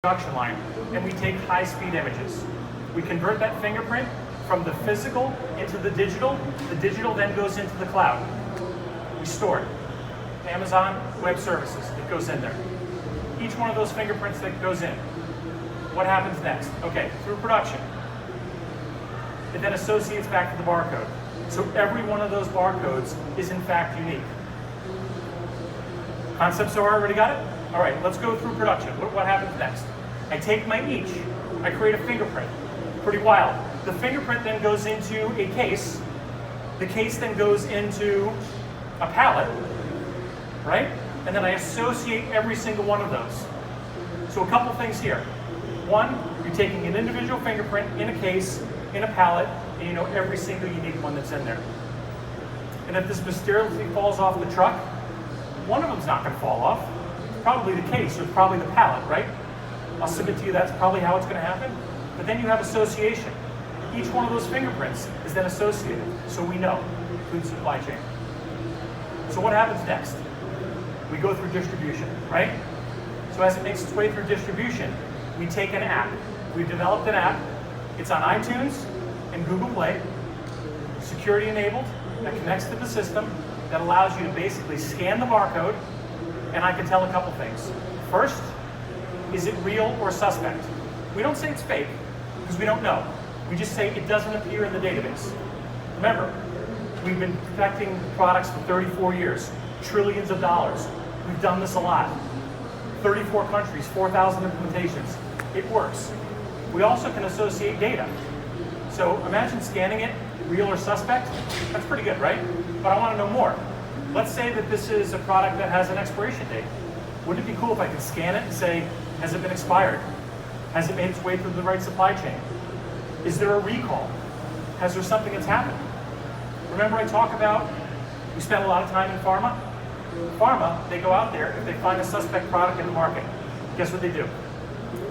production line, and we take high-speed images. We convert that fingerprint from the physical into the digital. The digital then goes into the cloud. We store it. Amazon Web Services, it goes in there. Each one of those fingerprints that goes in, what happens next? Okay, through production. It then associates back to the barcode. So every one of those barcodes is in fact unique. Concept so far, already got it? All right, let's go through production. What happens next? I take my each, I create a fingerprint. Pretty wild. The fingerprint then goes into a case. The case then goes into a pallet, right? And then I associate every single one of those. So a couple things here. One, you're taking an individual fingerprint in a case, in a pallet, and you know every single unique one that's in there. And if this mysteriously falls off the truck, one of them's not going to fall off. It's probably the case, or it's probably the pallet, right? I'll submit to you that's probably how it's going to happen. But then you have association. Each one of those fingerprints is then associated, so we know, through the supply chain. So what happens next? We go through distribution, right? So as it makes its way through distribution, we take an app. We've developed an app. It's on iTunes and Google Play, security enabled, that connects to the system, that allows you to basically scan the barcode, and I can tell a couple things. First, is it real or suspect? We don't say it's fake, because we don't know. We just say it doesn't appear in the database. Remember, we've been protecting products for 34 years, trillions of dollars. We've done this a lot. 34 countries, 4,000 implementations. It works. We also can associate data. So imagine scanning it, real or suspect. That's pretty good, right? But I want to know more. Let's say that this is a product that has an expiration date. Wouldn't it be cool if I could scan it and say, has it been expired? Has it made its way through the right supply chain? Is there a recall? Has there something that's happened? Remember I talk about, we spend a lot of time in pharma? Pharma, they go out there, if they find a suspect product in the market, guess what they do?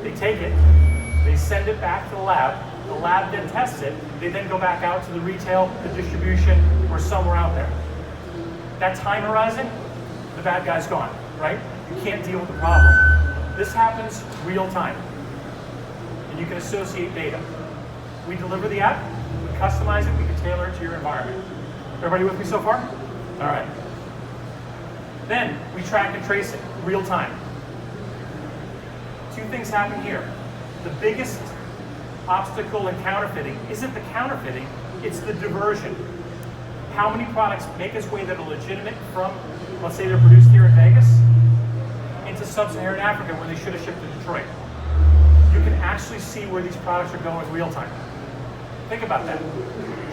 They take it, they send it back to the lab then tests it, they then go back out to the retail, the distribution, or somewhere out there. That time horizon, the bad guy's gone, right? You can't deal with the problem. This happens real time, and you can associate data. We deliver the app, we customize it, we can tailor it to your environment. Everybody with me so far? All right. Then we track and trace it, real time. Two things happen here. The biggest obstacle in counterfeiting isn't the counterfeiting, it's the diversion. How many products make its way that are legitimate from, let's say they're produced here in Vegas, into sub-Saharan Africa where they should have shipped to Detroit. You can actually see where these products are going real time. Think about that.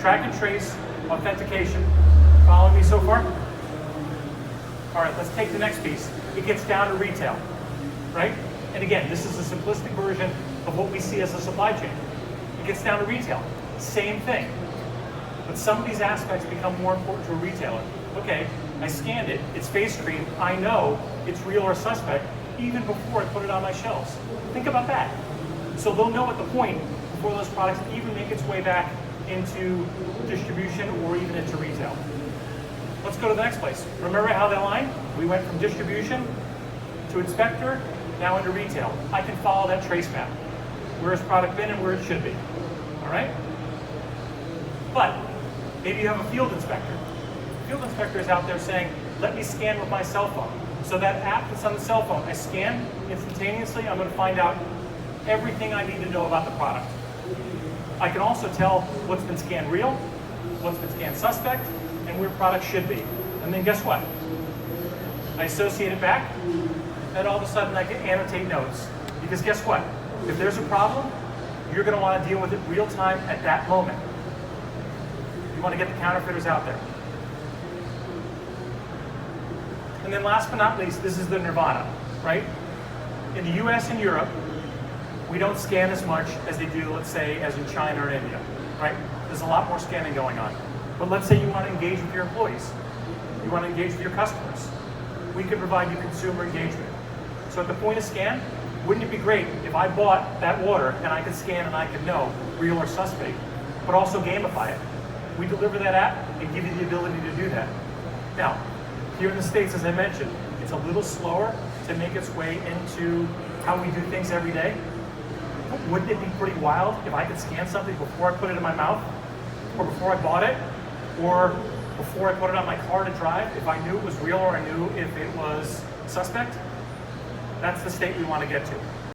Track and trace, authentication. Following me so far? All right, let's take the next piece. It gets down to retail, right? And again, this is a simplistic version of what we see as a supply chain. It gets down to retail, same thing. But some of these aspects become more important to a retailer. Okay, I scanned it, it's face cream, I know it's real or suspect, even before I put it on my shelves. Think about that. So they'll know at the point before those products even make its way back into distribution or even into retail. Let's go to the next place. Remember how they line? We went from distribution to inspector, now into retail. I can follow that trace map. Where has product been and where it should be, all right? But maybe you have a field inspector. The field inspector is out there saying, let me scan with my cell phone. So that app that's on the cell phone, I scan instantaneously, I'm gonna find out everything I need to know about the product. I can also tell what's been scanned real, what's been scanned suspect, and where product should be. And then guess what? I associate it back, and all of a sudden I can annotate notes. Because guess what? If there's a problem, you're gonna wanna deal with it real time at that moment. You wanna get the counterfeiters out there. And then last but not least, this is the nirvana, right? In the US and Europe, we don't scan as much as they do, let's say, as in China or India, right? There's a lot more scanning going on. But let's say you want to engage with your employees. You want to engage with your customers. We can provide you consumer engagement. So at the point of scan, wouldn't it be great if I bought that water and I could scan and I could know real or suspect, but also gamify it? We deliver that app and give you the ability to do that. Now, here in the States, as I mentioned, it's a little slower to make its way into how we do things every day, wouldn't it be pretty wild if I could scan something before I put it in my mouth, or before I bought it, or before I put it on my car to drive, if I knew it was real or I knew if it was suspect? That's the state we want to get to.